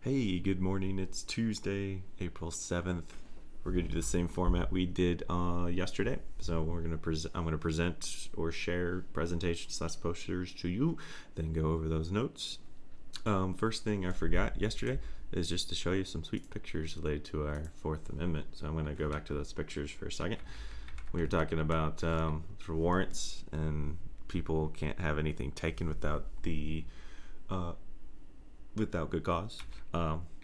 Hey, good morning. It's Tuesday, April 7th. We're going to do the same format we did yesterday. So I'm going to present or share presentations/posters to you, then go over those notes. First thing I forgot yesterday is just to show you some sweet pictures related to our Fourth Amendment. So I'm going to go back to those pictures for a second. We were talking about for warrants, and people can't have anything taken without good cause.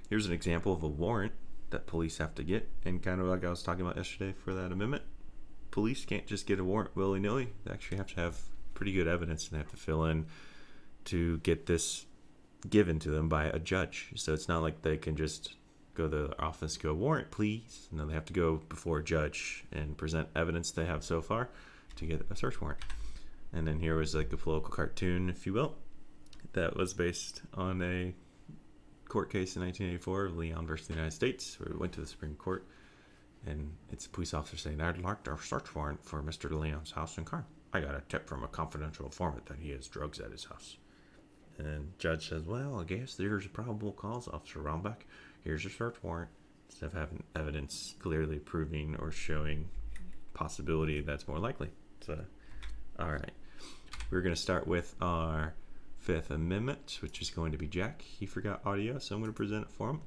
Here's an example of a warrant that police have to get, and kind of like I was talking about yesterday for that amendment, police can't just get a warrant willy-nilly. They actually have to have pretty good evidence, and they have to fill in to get this given to them by a judge. So it's not like they can just go to the office, go, warrant please. No, they have to go before a judge and present evidence they have so far to get a search warrant. And then here was like a political cartoon, if you will, that was based on a court case in 1984 of Leon versus the United States, where it went to the Supreme Court, and it's a police officer saying, "I'd like a search warrant for Mr. Leon's house and car. I got a tip from a confidential informant that he has drugs at his house." And judge says, "Well, I guess there's a probable cause, Officer Rombach. Here's your search warrant." Instead of having evidence clearly proving or showing possibility that's more likely. So, all right. We're going to start with our Fifth Amendment, which is going to be Jack. He forgot audio, so I'm going to present it for him.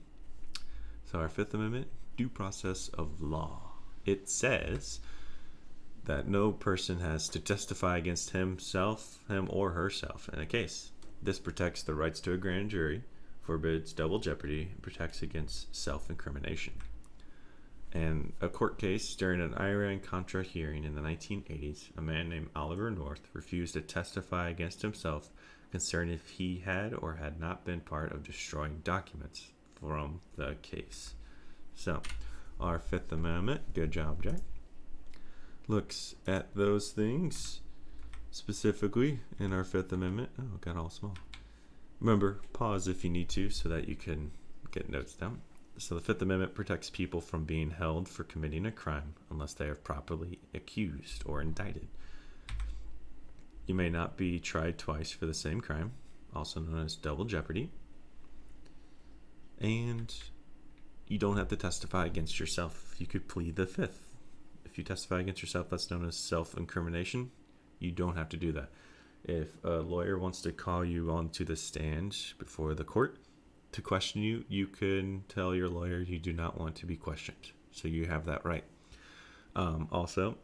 So our Fifth Amendment, due process of law. It says that no person has to testify against him or herself in a case. This protects the rights to a grand jury, forbids double jeopardy, and protects against self-incrimination. And a court case during an Iran-Contra hearing in the 1980s, a man named Oliver North refused to testify against himself concerning if he had or had not been part of destroying documents from the case. So, our Fifth Amendment, good job, Jack, looks at those things specifically in our Fifth Amendment. Oh, it got all small. Remember, pause if you need to so that you can get notes down. So the Fifth Amendment protects people from being held for committing a crime unless they are properly accused or indicted. You may not be tried twice for the same crime, also known as double jeopardy. And you don't have to testify against yourself. You could plead the Fifth. If you testify against yourself, that's known as self-incrimination. You don't have to do that. If a lawyer wants to call you onto the stand before the court to question you, you can tell your lawyer you do not want to be questioned. So you have that right. Also,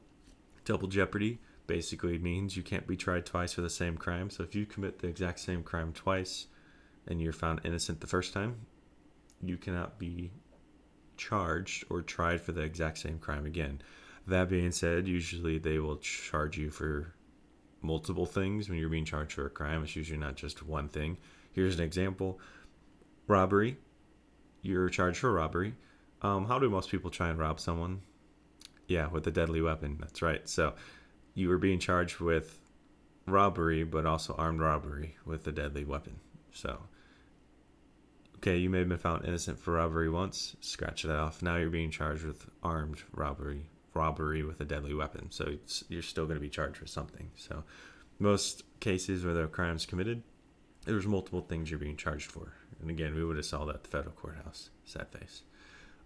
double jeopardy basically means you can't be tried twice for the same crime. So if you commit the exact same crime twice and you're found innocent the first time, you cannot be charged or tried for the exact same crime again. That being said, usually they will charge you for multiple things when you're being charged for a crime. It's usually not just one thing. Here's an example. Robbery. You're charged for robbery. How do most people try and rob someone? Yeah, with a deadly weapon. That's right. So you were being charged with robbery, but also armed robbery with a deadly weapon. So, okay, you may have been found innocent for robbery once. Scratch that off. Now you're being charged with armed robbery with a deadly weapon. So you're still going to be charged with something. So most cases where the crime's committed, there's multiple things you're being charged for. And again, we would have saw that at the federal courthouse. Sad face.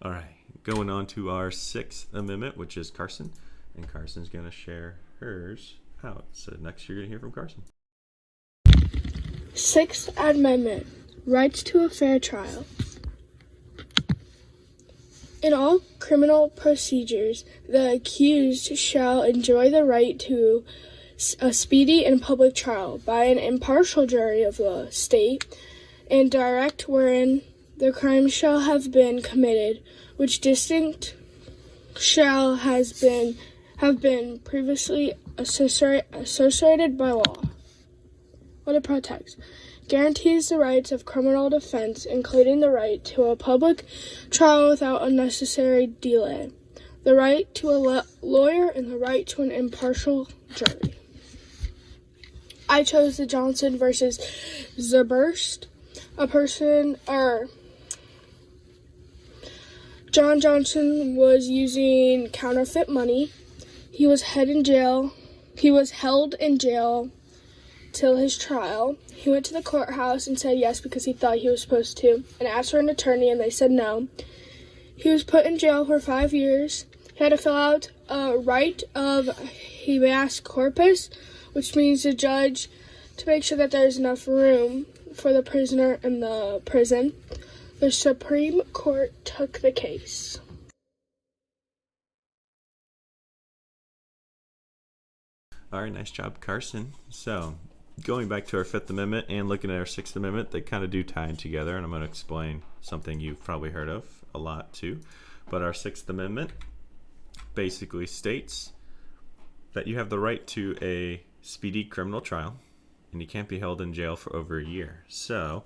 All right, going on to our Sixth Amendment, which is Carson. And Carson's going to share hers out. So next you're going to hear from Carson. Sixth Amendment, rights to a fair trial. In all criminal procedures, the accused shall enjoy the right to a speedy and public trial by an impartial jury of the state and direct wherein the crime shall have been committed, which distinct shall have been previously associated by law. What it protects. Guarantees the rights of criminal defense, including the right to a public trial without unnecessary delay, the right to a lawyer, and the right to an impartial jury. I chose the Johnson versus Zurbrust. John Johnson was using counterfeit money. He was held in jail till his trial. He went to the courthouse and said yes because he thought he was supposed to, and asked for an attorney, and they said no. He was put in jail for 5 years. He had to fill out a right of habeas corpus, which means the judge to make sure that there's enough room for the prisoner in the prison. The Supreme Court took the case. All right, nice job, Carson. So, going back to our Fifth Amendment and looking at our Sixth Amendment, they kind of do tie in together, and I'm going to explain something you've probably heard of a lot too. But our Sixth Amendment basically states that you have the right to a speedy criminal trial, and you can't be held in jail for over a year. So,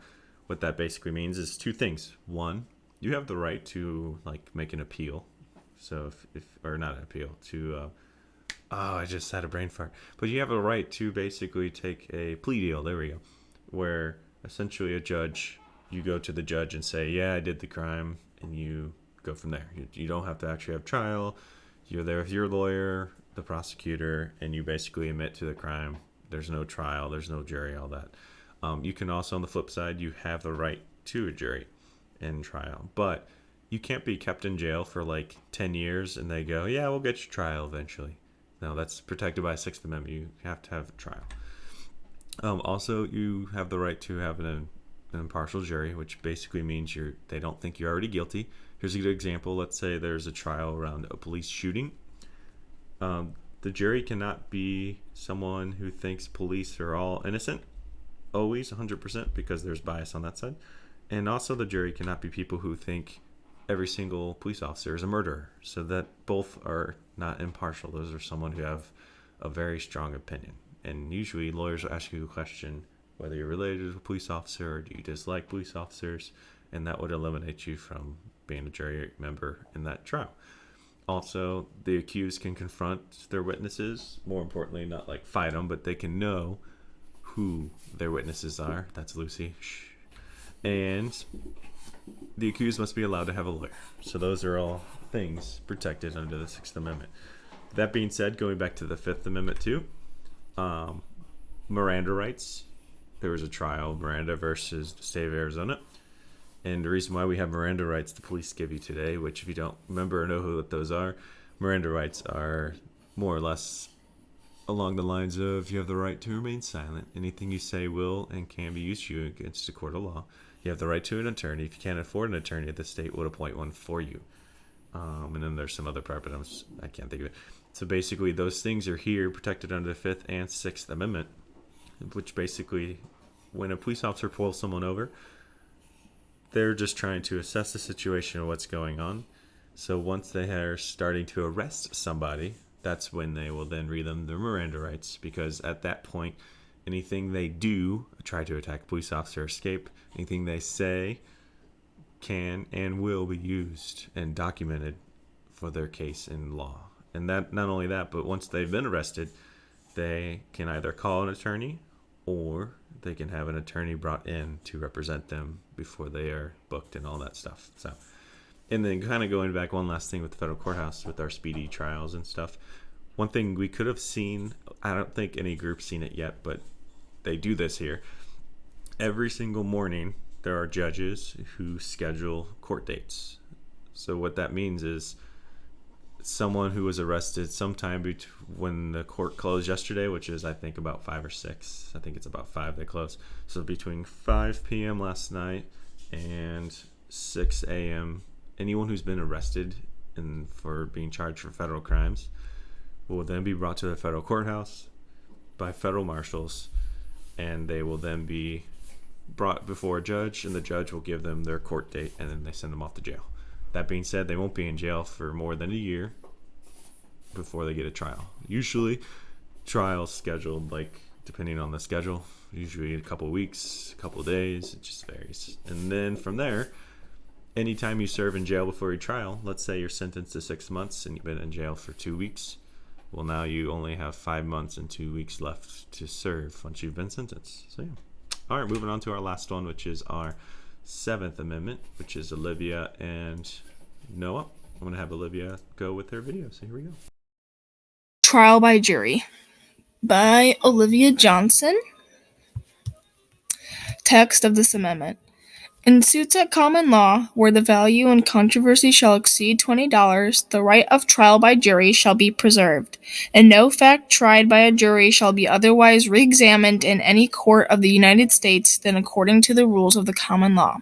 what that basically means is two things. One, you have the right to make an appeal. So, if or not an appeal to. I just had a brain fart. But you have a right to basically take a plea deal. There we go. Where essentially you go to the judge and say, yeah, I did the crime, and you go from there. You don't have to actually have trial. You're there with your lawyer, the prosecutor, and you basically admit to the crime. There's no trial. There's no jury, all that. You can also, on the flip side, you have the right to a jury and trial. But you can't be kept in jail for 10 years and they go, yeah, we'll get your trial eventually. No, that's protected by Sixth Amendment. You have to have a trial. Also, you have the right to have an impartial jury, which basically means they don't think you're already guilty. Here's a good example. Let's say there's a trial around a police shooting. The jury cannot be someone who thinks police are all innocent, always 100%, because there's bias on that side. And also the jury cannot be people who think every single police officer is a murderer. So that both are not impartial. Those are someone who have a very strong opinion. And usually lawyers will ask you a question whether you're related to a police officer or do you dislike police officers, and that would eliminate you from being a jury member in that trial. Also, the accused can confront their witnesses. More importantly, not fight them, but they can know who their witnesses are. That's Lucy. Shh. And the accused must be allowed to have a lawyer. So those are all things protected under the Sixth Amendment. That being said, going back to the Fifth Amendment too, Miranda rights. There was a trial, Miranda versus the state of Arizona. And the reason why we have Miranda rights the police give you today, which if you don't remember or know what those are, Miranda rights are more or less along the lines of you have the right to remain silent. Anything you say will and can be used you against a court of law. You have the right to an attorney. If you can't afford an attorney, the state would appoint one for you. And then there's some other part, but I can't think of it. So basically, those things are here protected under the Fifth and Sixth Amendment, which basically, when a police officer pulls someone over, they're just trying to assess the situation of what's going on. So once they are starting to arrest somebody, that's when they will then read them their Miranda rights, because at that point, anything they do, try to attack a police officer, escape, anything they say can and will be used and documented for their case in law. And that not only that, but once they've been arrested, they can either call an attorney or they can have an attorney brought in to represent them before they are booked and all that stuff. So, and then kind of going back, one last thing with the federal courthouse with our speedy trials and stuff. One thing we could have seen, I don't think any group's seen it yet, but they do this here. Every single morning, there are judges who schedule court dates. So what that means is someone who was arrested sometime when the court closed yesterday, which is I think about 5 or 6. I think it's about 5 they closed. So between 5 p.m. last night and 6 a.m., anyone who's been arrested for being charged for federal crimes will then be brought to the federal courthouse by federal marshals, and they will then be brought before a judge, and the judge will give them their court date, and then they send them off to jail. That being said, they won't be in jail for more than a year before they get a trial. Usually, trials scheduled, depending on the schedule, usually a couple weeks, a couple days, it just varies. And then from there, anytime you serve in jail before your trial, let's say you're sentenced to 6 months and you've been in jail for 2 weeks, well, now you only have 5 months and 2 weeks left to serve once you've been sentenced. So, yeah. All right, moving on to our last one, which is our Seventh Amendment, which is Olivia and Noah. I'm going to have Olivia go with her video, so here we go. Trial by Jury by Olivia Johnson. Text of this amendment. In suits at common law, where the value in controversy shall exceed $20, the right of trial by jury shall be preserved, and no fact tried by a jury shall be otherwise re-examined in any court of the United States than according to the rules of the common law.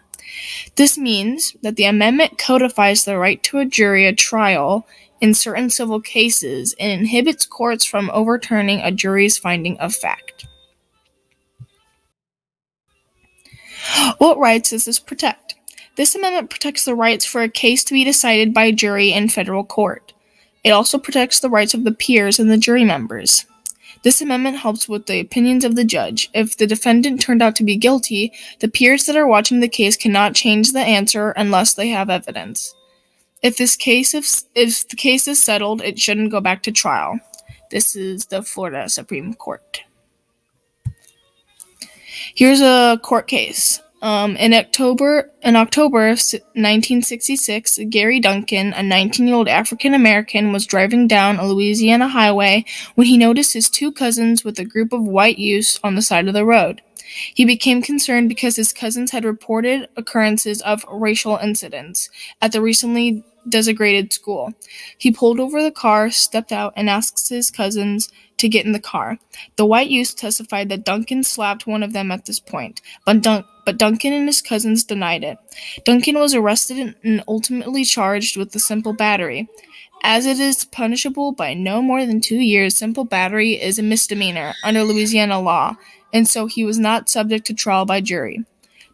This means that the amendment codifies the right to a jury trial in certain civil cases and inhibits courts from overturning a jury's finding of fact. What rights does this protect? This amendment protects the rights for a case to be decided by a jury in federal court. It also protects the rights of the peers and the jury members. This amendment helps with the opinions of the judge. If the defendant turned out to be guilty, the peers that are watching the case cannot change the answer unless they have evidence. If the case is settled, it shouldn't go back to trial. This is the Florida Supreme Court. Here's a court case. In October of 1966, Gary Duncan, a 19-year-old African American, was driving down a Louisiana highway when he noticed his two cousins with a group of white youths on the side of the road. He became concerned because his cousins had reported occurrences of racial incidents at the recently desegregated school. He pulled over the car, stepped out, and asked his cousins to get in the car. The white youth testified that Duncan slapped one of them at this point, but Duncan and his cousins denied it. Duncan was arrested and ultimately charged with the simple battery. As it is punishable by no more than 2 years, simple battery is a misdemeanor under Louisiana law, and so he was not subject to trial by jury.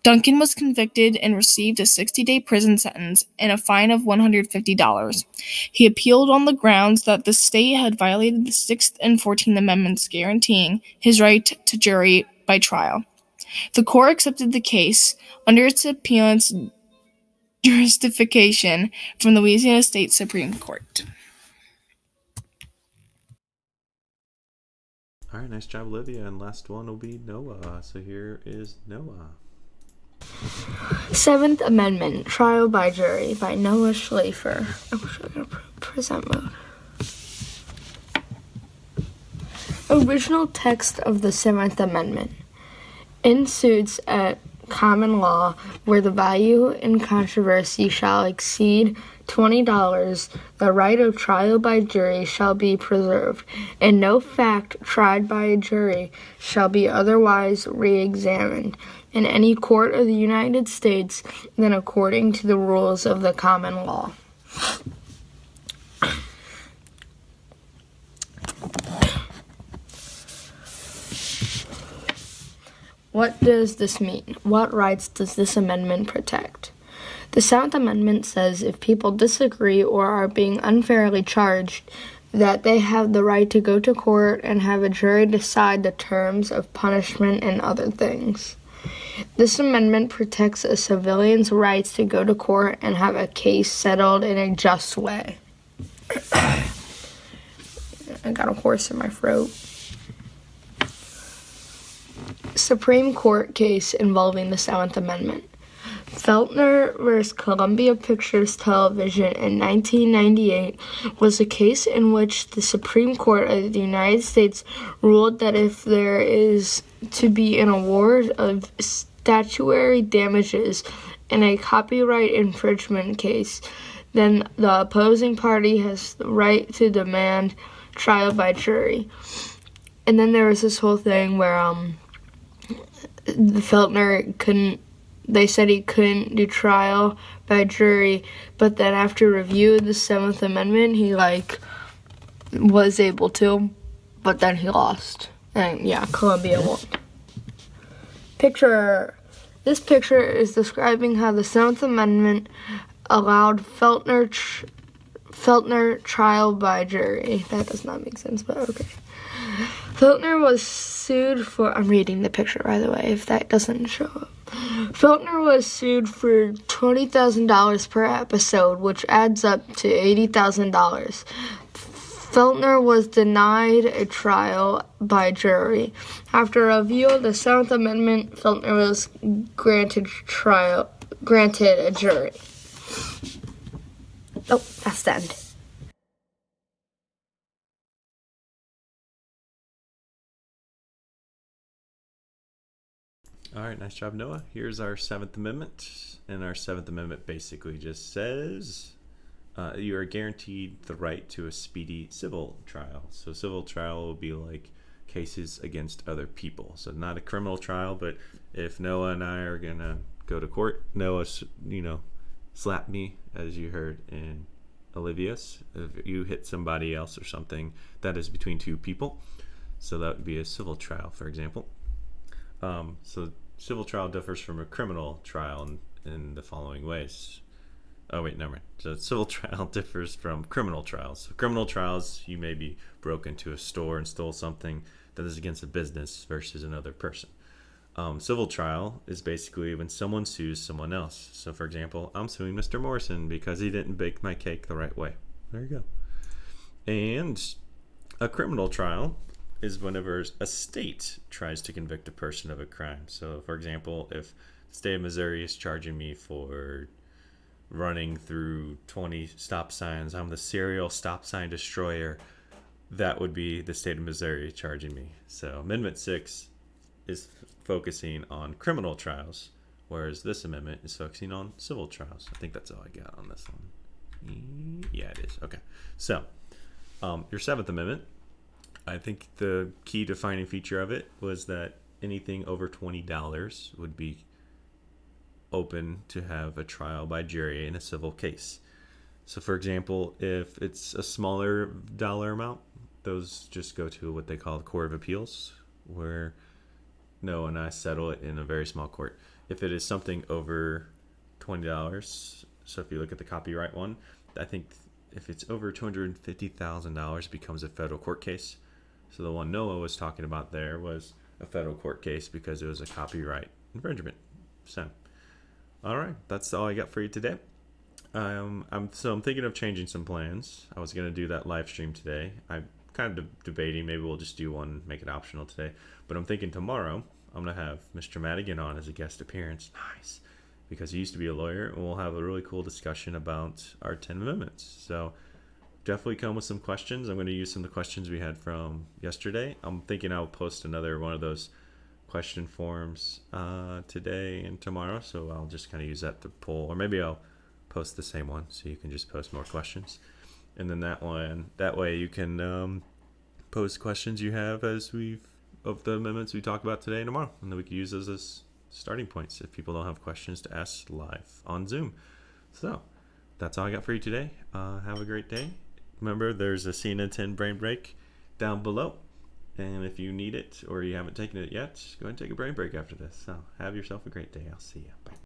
Duncan was convicted and received a 60-day prison sentence and a fine of $150. He appealed on the grounds that the state had violated the 6th and 14th Amendments guaranteeing his right to jury by trial. The court accepted the case under its appellant's justification from the Louisiana State Supreme Court. All right, nice job, Olivia. And last one will be Noah. So here is Noah. 7th Amendment, Trial by Jury by Noah Schlafer. I'm going to present mode. Original text of the 7th Amendment. In suits at common law, where the value in controversy shall exceed $20, the right of trial by jury shall be preserved, and no fact tried by a jury shall be otherwise re-examined in any court of the United States than according to the rules of the common law. What does this mean? What rights does this amendment protect? The 7th Amendment says if people disagree or are being unfairly charged, that they have the right to go to court and have a jury decide the terms of punishment and other things. This amendment protects a civilian's rights to go to court and have a case settled in a just way. I got a horse in my throat. Supreme Court case involving the 7th Amendment. Feltner v. Columbia Pictures Television in 1998 was a case in which the Supreme Court of the United States ruled that if there is to be an award of statutory damages in a copyright infringement case, then the opposing party has the right to demand trial by jury. And then there was this whole thing where Feltner they said he couldn't do trial by jury, but then after review of the 7th Amendment, he was able to, but then he lost. And yeah, Columbia won. This picture is describing how the 7th Amendment allowed Feltner trial by jury. That does not make sense, but okay. Feltner was sued for... I'm reading the picture, by the way, if that doesn't show up. Feltner was sued for $20,000 per episode, which adds up to $80,000. Feltner was denied a trial by jury. After a review of the 7th Amendment, Feltner was granted a jury. Oh, that's the end. All right, nice job, Noah. Here's our Seventh Amendment, and our Seventh Amendment basically just says you are guaranteed the right to a speedy civil trial. So civil trial will be like cases against other people. So not a criminal trial, but if Noah and I are gonna go to court, Noah, slap me, as you heard in Olivia's. If you hit somebody else or something, that is between two people. So that would be a civil trial, for example. So civil trial differs from a criminal trial in the following ways. Oh wait, never mind. So civil trial differs from criminal trials. So criminal trials, you maybe broke into a store and stole something that is against a business versus another person. Civil trial is basically when someone sues someone else. So for example, I'm suing Mr. Morrison because he didn't bake my cake the right way. There you go. And a criminal trial is whenever a state tries to convict a person of a crime. So for example, if the state of Missouri is charging me for running through 20 stop signs, I'm the serial stop sign destroyer, that would be the state of Missouri charging me. So Amendment 6 is focusing on criminal trials, whereas this amendment is focusing on civil trials. I think that's all I got on this one. Yeah, it is. Okay. So your Seventh Amendment, I think the key defining feature of it was that anything over $20 would be open to have a trial by jury in a civil case. So for example, if it's a smaller dollar amount, those just go to what they call the Court of Appeals, where Noah and I settle it in a very small court. If it is something over $20, so if you look at the copyright one, I think if it's over $250,000, it becomes a federal court case. So the one Noah was talking about there was a federal court case because it was a copyright infringement. So, all right, that's all I got for you today. I'm thinking of changing some plans. I was gonna do that live stream today. I'm kind of debating. Maybe we'll just do one, make it optional today. But I'm thinking tomorrow I'm gonna have Mr. Madigan on as a guest appearance. Nice, because he used to be a lawyer, and we'll have a really cool discussion about our 10 amendments. So definitely come with some questions. I'm going to use some of the questions we had from yesterday. I'm thinking I'll post another one of those question forms today and tomorrow, so I'll just kind of use that to pull, or maybe I'll post the same one so you can just post more questions, and then that way you can post questions you have of the amendments we talk about today and tomorrow, and then we can use those as starting points if people don't have questions to ask live on Zoom. So that's all I got for you today. Have a great day. Remember, there's a CNN 10 brain break down below. And if you need it or you haven't taken it yet, go ahead and take a brain break after this. So have yourself a great day. I'll see you. Bye.